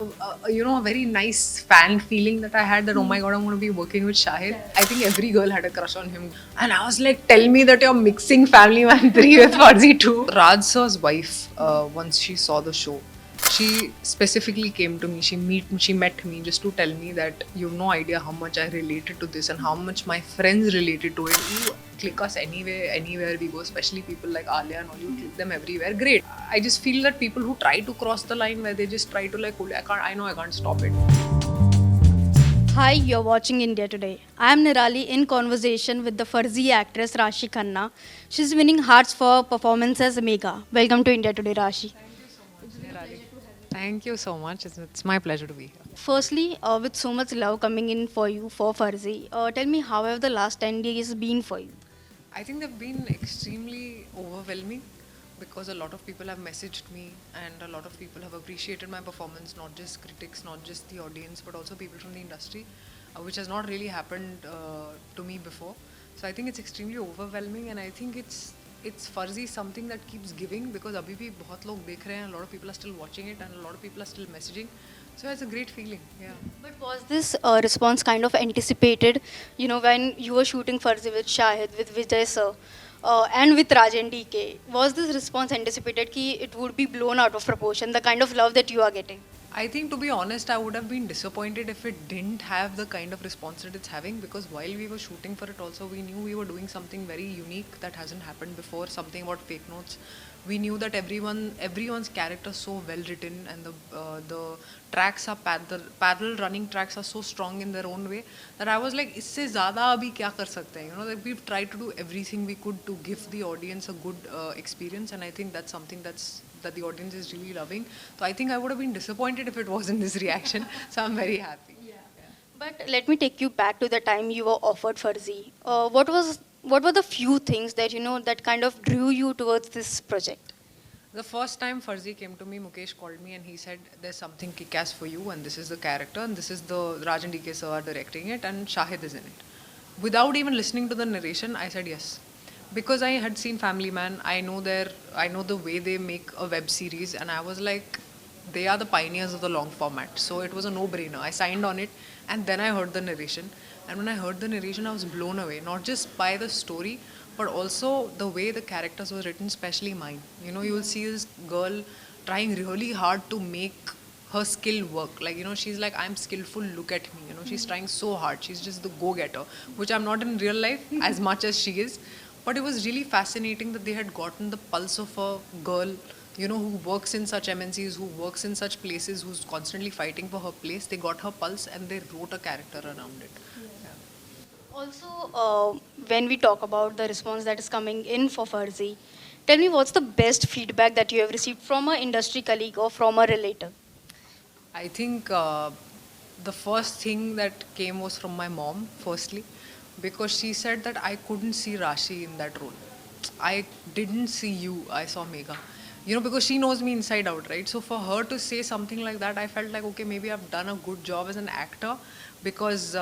A very nice fan feeling that I had that, oh my god, I'm going to be working with Shahid. I think every girl had a crush on him. And I was like, tell me that you're mixing Family Man 3 with Farzi 2. Raj sir's wife, once she saw the show, she specifically came to me. She met me just to tell me that you have no idea how much I related to this and how much my friends related to it. You click us anywhere we go, especially people like Alia and all. You click them everywhere. Great. I just feel that people who try to cross the line where they just try to like, "Oh, I know I can't stop it." Hi, you're watching India Today. I'm Nirali in conversation with the Farzi actress Rashi Khanna. She's winning hearts for performance as Megha. Welcome to India Today, Rashi. Nirali. Thank you so much. It's my pleasure to be here. Firstly, with so much love coming in for you for Farzi, tell me how have the last 10 days been for you? I think they've been extremely overwhelming because a lot of people have messaged me and a lot of people have appreciated my performance, not just critics, not just the audience, but also people from the industry, which has not really happened to me before. So I think it's extremely overwhelming, and I think it's Farzi something that keeps giving because abhi bhi bahut log dekh rahe hain, a lot of people are still watching it and a lot of people are still messaging. So it's a great feeling. Yeah. But was this response kind of anticipated, when you were shooting Farzi with Shahid, with Vijay sir, and with Rajan DK? Was this response anticipated ki it would be blown out of proportion, the kind of love that you are getting? I think, to be honest, I would have been disappointed if it didn't have the kind of response that it's having, because while we were shooting for it also, we knew we were doing something very unique that hasn't happened before, something about fake notes. We knew that everyone's character is so well written, and the tracks are parallel running tracks are so strong in their own way that I was like, इससे ज़्यादा अभी क्या कर सकते हैं? Like we've tried to do everything we could to give the audience a good experience, and I think that's something that the audience is really loving. So I think I would have been disappointed if it wasn't this reaction. So I'm very happy. But let me take you back to the time you were offered Farzi. What were the few things that that kind of drew you towards this project? The first time Farzi came to me, Mukesh called me and he said, "There's something kick-ass for you, and this is the character, and this is the Rajan DK sir are directing it, and Shahid is in it." Without even listening to the narration, I said yes, because I had seen Family Man. I know the way they make a web series, and I was like, they are the pioneers of the long format. So it was a no-brainer. I signed on it, and then I heard the narration. And when I heard the narration, I was blown away, not just by the story, but also the way the characters were written, especially mine. You will see this girl trying really hard to make her skill work. Like, she's like, I'm skillful, look at me. She's trying so hard. She's just the go-getter, which I'm not in real life as much as she is. But it was really fascinating that they had gotten the pulse of a girl, who works in such MNCs, who works in such places, who's constantly fighting for her place. They got her pulse and they wrote a character around it. Also, when we talk about the response that is coming in for Farzi, tell me what's the best feedback that you have received from an industry colleague or from a relative? I think the first thing that came was from my mom, firstly, because she said that I couldn't see Rashi in that role. I didn't see you, I saw Megha. Because she knows me inside out, right? So for her to say something like that, I felt like, okay, maybe I've done a good job as an actor, because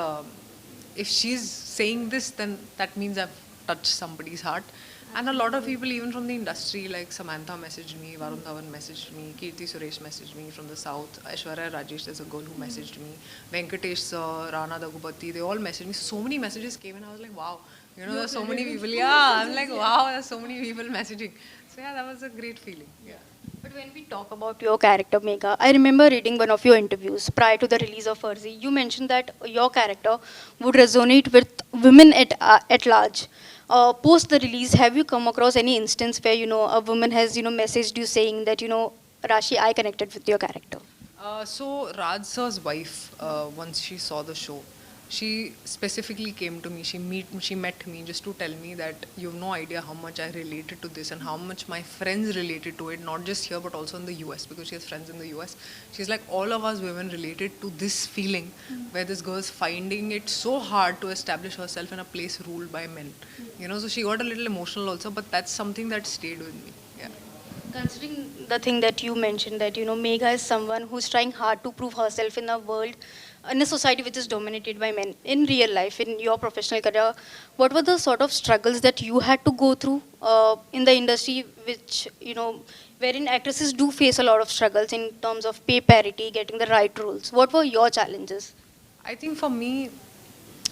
if she's saying this, then that means I've touched somebody's heart. And a lot of people, even from the industry, like Samantha messaged me, Varun Dhawan messaged me, Kirti Suresh messaged me from the south, Aishwarya Rajesh, there's a girl who messaged me, Venkatesh sir, Rana Dagupati, they all messaged me. So many messages came and I was like, wow, there's so many people. Yeah, I'm like, wow, there's so many people messaging. So yeah, that was a great feeling. Yeah. But when we talk about your character, Megha, I remember reading one of your interviews prior to the release of Farzi. You mentioned that your character would resonate with women at large. Post the release, have you come across any instance where a woman has messaged you saying that Rashi, I connected with your character? So Raj sir's wife, once she saw the show, she specifically came to me. She met me just to tell me that you have no idea how much I related to this and how much my friends related to it, not just here but also in the US, because she has friends in the US. She's like, all of us women related to this feeling where this girl's finding it so hard to establish herself in a place ruled by men. So she got a little emotional also, but that's something that stayed with me. Yeah. Considering the thing that you mentioned, that Megha is someone who's trying hard to prove herself in the world, in a society which is dominated by men, in real life, in your professional career, what were the sort of struggles that you had to go through in the industry, which, wherein actresses do face a lot of struggles in terms of pay parity, getting the right roles? What were your challenges? I think for me,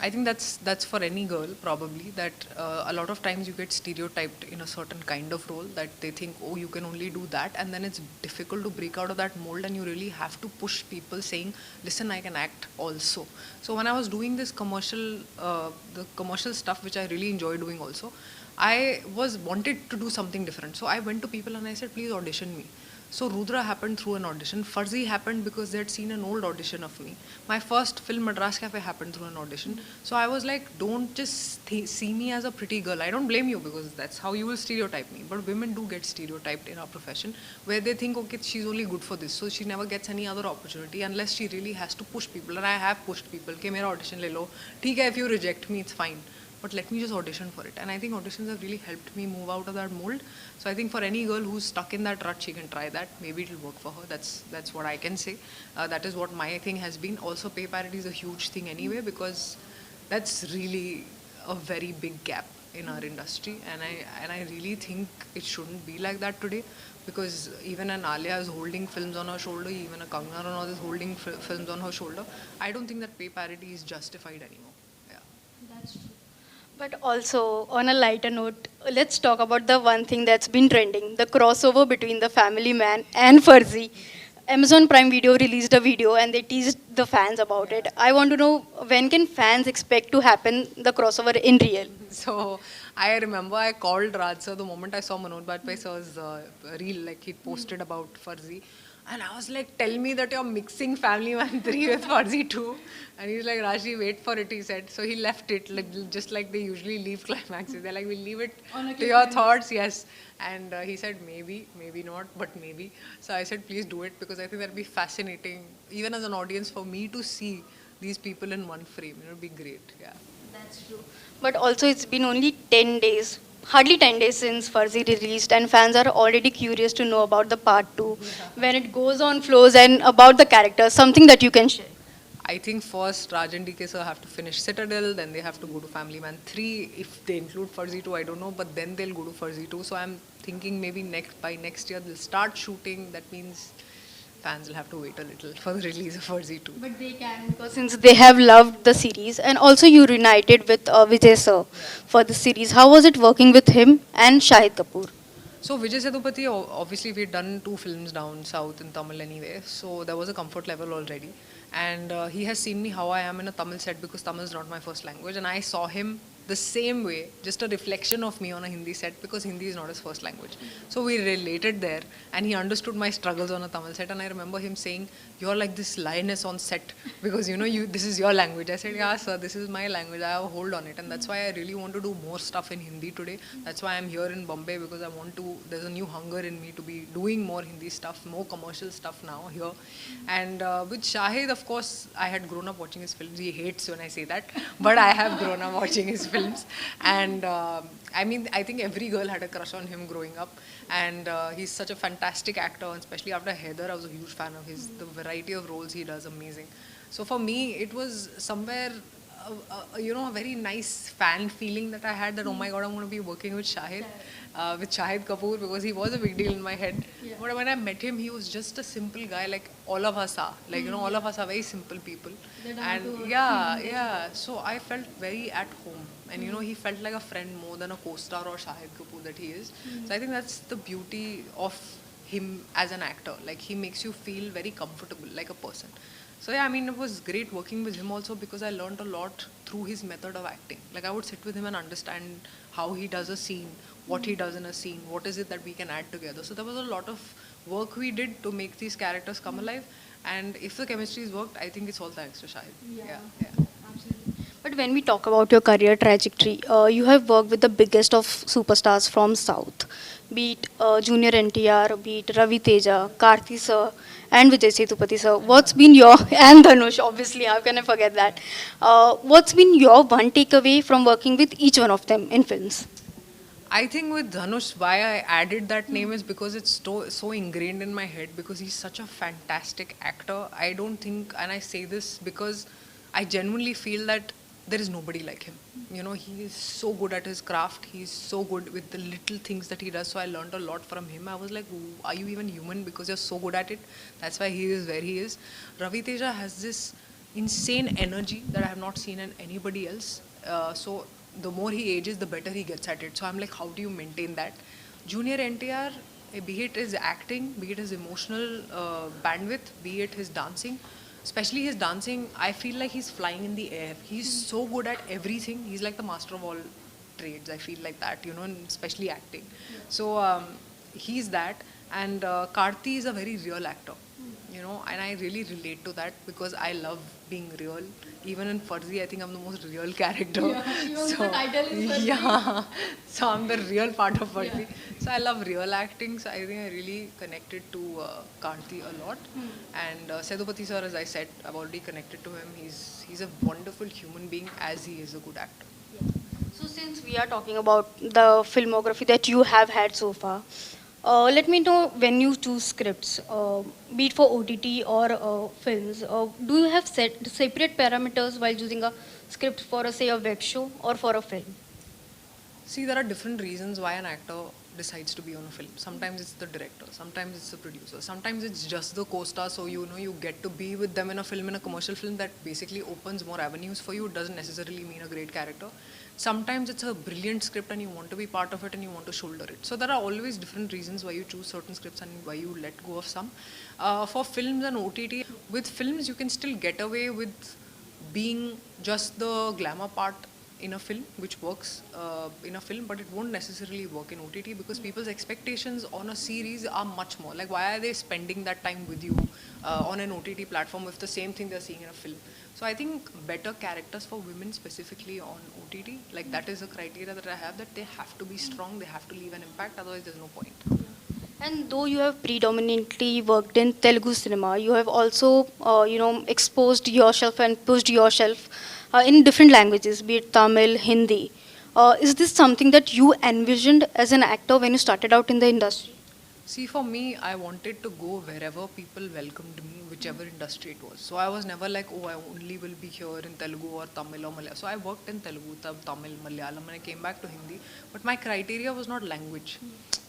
I think that's for any girl probably, that a lot of times you get stereotyped in a certain kind of role, that they think, oh, you can only do that, and then it's difficult to break out of that mold, and you really have to push people saying, listen, I can act also. So when I was doing this the commercial stuff, which I really enjoy doing also, I was wanted to do something different. So I went to people and I said, please audition me. So Rudra happened through an audition. Fuzzy happened because they had seen an old audition of me. My first film, Madras Cafe, happened through an audition. So I was like, don't just see me as a pretty girl. I don't blame you, because that's how you will stereotype me. But women do get stereotyped in our profession, where they think, okay, she's only good for this. So she never gets any other opportunity unless she really has to push people. And I have pushed people. Ke mera audition le lo. ठीक है, if you reject me, it's fine. But let me just audition for it. And I think auditions have really helped me move out of that mold. So I think for any girl who's stuck in that rut, she can try that. Maybe it'll work for her. That's what I can say. That is what my thing has been. Also, pay parity is a huge thing anyway, because that's really a very big gap in our industry. And I really think it shouldn't be like that today, because even an Alia is holding films on her shoulder, even a Kangana Ranaut is holding films on her shoulder. I don't think that pay parity is justified anymore. Yeah. That's true. But also, on a lighter note, let's talk about the one thing that's been trending, the crossover between the Family Man and Fuzzy. Amazon Prime Video released a video and they teased the fans about it. I want to know, when can fans expect to happen the crossover in real? So I remember I called Raj sir the moment I saw Manoj Bajpayee sir's reel, like he posted about Fuzzy. And I was like, tell me that you're mixing Family Man 3 with Fuzzy 2. And he's like, Rashi, wait for it, he said. So he left it, like, just like they usually leave climaxes. They're like, we'll leave it to your thoughts, yes. And he said, maybe, maybe not, but maybe. So I said, please do it, because I think that'll be fascinating, even as an audience, for me to see these people in one frame. It'll be great, yeah. That's true. But also, it's been only 10 days, hardly 10 days since Fuzzy released, and fans are already curious to know about the part 2, when it goes on flows and about the characters, something that you can share. I think first Raj and DK sir have to finish Citadel, then they have to go to Family Man 3. If they include Fuzzy 2, I don't know, but then they'll go to Fuzzy 2. So I'm thinking maybe by next year they'll start shooting. That means fans will have to wait a little for the release of Fuzzy 2. But they can, because since they have loved the series, and also you reunited with Vijay sir for the series. How was it working with him and Shahid Kapoor? So Vijay Sethupathi, obviously we had done 2 films down south in Tamil anyway, so there was a comfort level already. And he has seen me how I am in a Tamil set, because Tamil is not my first language. And I saw him the same way, just a reflection of me on a Hindi set, because Hindi is not his first language. So we related there, and he understood my struggles on a Tamil set. And I remember him saying, you're like this lioness on set, because this is your language. I said, yeah sir, this is my language, I have a hold on it. And that's why I really want to do more stuff in Hindi today. That's why I'm here in Bombay, because there's a new hunger in me to be doing more Hindi stuff, more commercial stuff now here. And with Shahid, of course, I had grown up watching his films. He hates when I say that, but I have grown up watching his films. And I think every girl had a crush on him growing up. And he's such a fantastic actor, and especially after Heather, I was a huge fan of his. The variety of roles he does, amazing. So for me, it was somewhere, a very nice fan feeling that I had, that, oh my God, I'm going to be working with Shahid Kapoor, because he was a big deal in my head. Yeah. But when I met him, he was just a simple guy, like all of us are. Like, all of us are very simple people. And yeah. So I felt very at home. And, he felt like a friend more than a co-star or Shahid Kapoor that he is. So I think that's the beauty of him as an actor. Like, he makes you feel very comfortable, like a person. So yeah, it was great working with him also, because I learned a lot through his method of acting. Like, I would sit with him and understand how he does a scene, what he does in a scene, what is it that we can add together. So there was a lot of work we did to make these characters come alive. And if the chemistry is worked, I think it's all thanks to Shahid. Yeah. Absolutely. But when we talk about your career trajectory, you have worked with the biggest of superstars from South, be it Junior NTR, be it Ravi Teja, Karthi sir, and Vijay Sethupathi sir. What's been your, and Dhanush, obviously, how can I forget that? What's been your one takeaway from working with each one of them in films? I think with Dhanush, why I added that name is because it's so ingrained in my head because he's such a fantastic actor. I don't think, and I say this because I genuinely feel that there is nobody like him. You know, he is so good at his craft. He's so good with the little things that he does. So I learned a lot from him. I was like, are you even human? Because you're so good at it. That's why he is where he is. Ravi Teja has this insane energy that I have not seen in anybody else. So the more he ages, the better he gets at it. So I'm like, how do you maintain that? Junior NTR, be it his acting, be it his emotional bandwidth, be it his dancing, especially his dancing, I feel like he's flying in the air. He's so good at everything. He's like the master of all trades. I feel like that, you know, and especially acting. So he's that. And Karthi is a very real actor, you know, and I really relate to that because I love being real. Even in Farzi, I think I'm the most real character. So, yeah, so I'm the real part of Farzi. So I love real acting. So I think I really connected to Karthi a lot. And Sedupati sir, as I said, I've already connected to him. He's a wonderful human being as he is a good actor. So, since we are talking about the filmography that you have had so far, let me know when you choose scripts, be it for OTT or films, do you have set separate parameters while choosing a script for, say, a web show or for a film? See, there are different reasons why an actor decides to be on a film. Sometimes it's the director, sometimes it's the producer, sometimes it's just the co-star. So you know you get to be with them in a film, in a commercial film that basically opens more avenues for you. It doesn't necessarily mean a great character. Sometimes it's a brilliant script and you want to be part of it and you want to shoulder it. So there are always different reasons why you choose certain scripts and why you let go of some. For films and OTT, with films you can still get away with being just the glamour part in a film, which works in a film, but it won't necessarily work in OTT because people's expectations on a series are much more. Like, why are they spending that time with you on an OTT platform if the same thing they're seeing in a film? So I think better characters for women specifically on OTT, like that is a criteria that I have, that they have to be strong, they have to leave an impact, otherwise there's no point. And though you have predominantly worked in Telugu cinema, you have also, exposed yourself and pushed yourself in different languages, be it Tamil, Hindi. Is this something that you envisioned as an actor when you started out in the industry? See, for me, I wanted to go wherever people welcomed me, whichever industry it was. So I was never like, oh, I only will be here in Telugu or Tamil or Malayalam. So I worked in Telugu, Tamil, Malayalam, and I came back to Hindi. But my criteria was not language.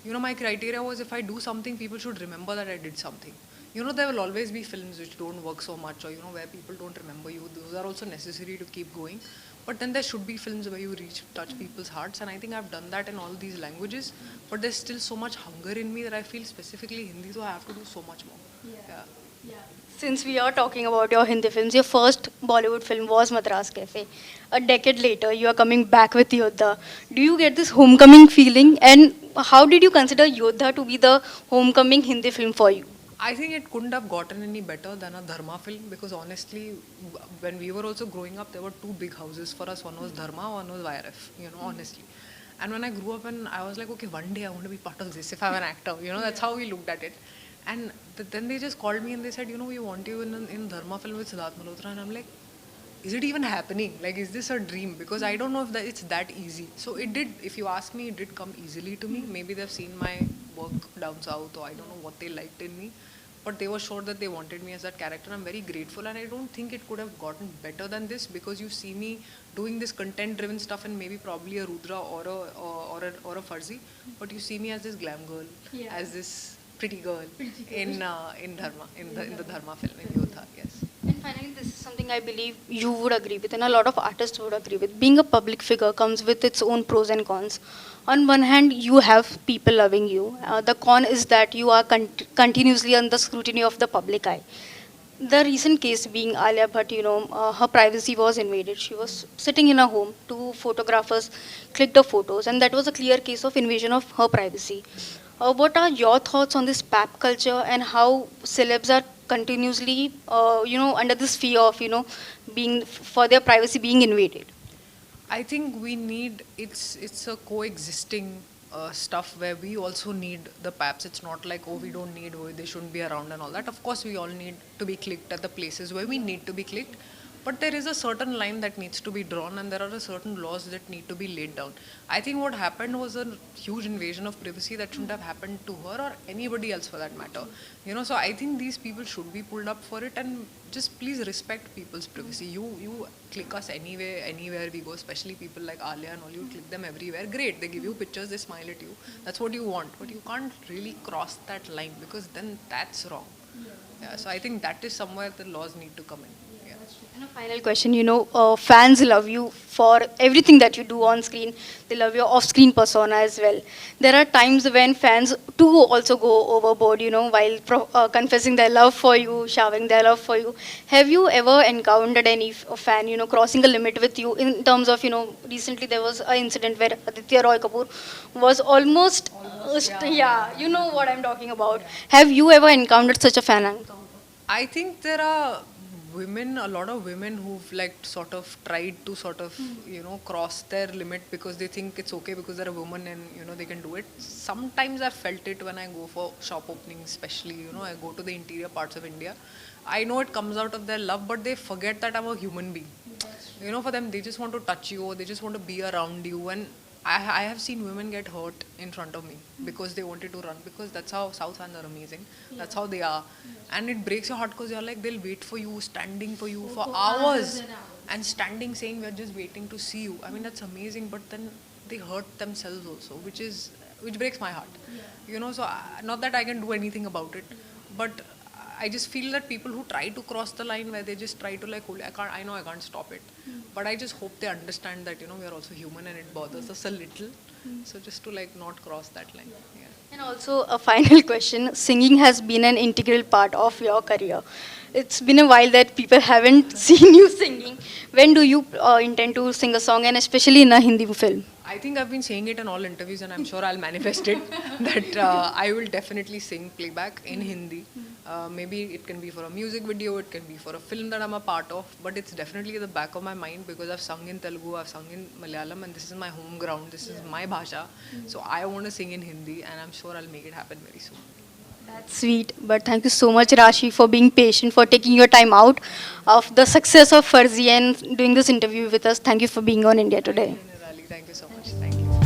You know, my criteria was if I do something, people should remember that I did something. You know, there will always be films which don't work so much, or you know, where people don't remember you. Those are also necessary to keep going. But then there should be films where you touch people's hearts, and I think I've done that in all these languages. But there's still so much hunger in me that I feel specifically Hindi, so I have to do so much more. Yeah. Since we are talking about your Hindi films, your first Bollywood film was Madras Cafe. A decade later, you are coming back with Yodha. Do you get this homecoming feeling? And how did you consider Yodha to be the homecoming Hindi film for you? I think it couldn't have gotten any better than a Dharma film because honestly, when we were also growing up, there were two big houses for us. One was Dharma, one was YRF, you know, honestly. And when I grew up, and I was like, okay, one day I want to be part of this if I'm an actor, you know, that's how we looked at it. And then they just called me and they said, you know, we want you in Dharma film with Siddharth Malhotra. And I'm like, is it even happening? Like, is this a dream? Because I don't know if it's that easy. So it did, if you ask me, it did come easily to me. Maybe they've seen my work down south, or I don't know what they liked in me. But they were sure that they wanted me as that character. I'm very grateful, and I don't think it could have gotten better than this because you see me doing this content-driven stuff and maybe probably a Rudra or a Farzi, but you see me as this glam girl, as this pretty girl in Dharma, in the Dharma film in Yodha. Yes. And finally, this is something I believe you would agree with, and a lot of artists would agree with. Being a public figure comes with its own pros and cons. On one hand, you have people loving you. The con is that you are continuously under scrutiny of the public eye. The recent case being Alia Bhatt, her privacy was invaded. She was sitting in her home. Two photographers clicked the photos, and that was a clear case of invasion of her privacy. What are your thoughts on this pap culture and how celebs are continuously, under this fear of, being for their privacy being invaded? I think we need it's a coexisting stuff where we also need the paps. It's not like, oh, we don't need, oh, they shouldn't be around and all that. Of course we all need to be clicked at the places where we need to be clicked, but there is a certain line that needs to be drawn, and there are a certain laws that need to be laid down. I think what happened was a huge invasion of privacy that shouldn't have happened to her or anybody else for that matter. So I think these people should be pulled up for it, and just please respect people's privacy. You click us anywhere we go, especially people like Alia and all. You click them everywhere. Great, they give you pictures, they smile at you. That's what you want, but you can't really cross that line, because then that's wrong. Yeah, so I think that is somewhere the laws need to come in. Yeah. And a final question, fans love you for everything that you do on screen. They love your off-screen persona as well. There are times when fans too also go overboard, while confessing their love for you, showering their love for you. Have you ever encountered any fan, crossing a limit with you in terms of, recently there was an incident where Aditya Roy Kapoor was almost yeah, you know what I'm talking about. Have you ever encountered such a fan encounter? I think there are a lot of women who've like sort of tried to sort of, cross their limit because they think it's okay because they're a woman and, they can do it. Sometimes I've felt it when I go for shop openings, especially, I go to the interior parts of India. I know it comes out of their love, but they forget that I'm a human being. For them, they just want to touch you, or they just want to be around you. And I have seen women get hurt in front of me because they wanted to run, because that's how South fans are amazing. That's how they are. And it breaks your heart because you're like, they'll wait for you, standing for you for hours. And standing saying, we're just waiting to see you. I mean, that's amazing, but then they hurt themselves also, which breaks my heart. So not that I can do anything about it, but I just feel that people who try to cross the line where they just try to like, I know I can't stop it, but I just hope they understand that, we are also human and it bothers us a little. So just to like not cross that line. Yeah. And also a final question, singing has been an integral part of your career. It's been a while that people haven't seen you singing. When do you intend to sing a song, and especially in a Hindi film? I think I've been saying it in all interviews, and I'm sure I'll manifest it, that I will definitely sing playback in Hindi. Maybe it can be for a music video, it can be for a film that I'm a part of, but it's definitely at the back of my mind because I've sung in Telugu, I've sung in Malayalam, and this is my home ground, this is my bhasha. So I want to sing in Hindi, and I'm sure I'll make it happen very soon. That's sweet. But thank you so much, Rashi, for being patient, for taking your time out of the success of Farzi and doing this interview with us. Thank you for being on India Today. Thank you so much. Thank you.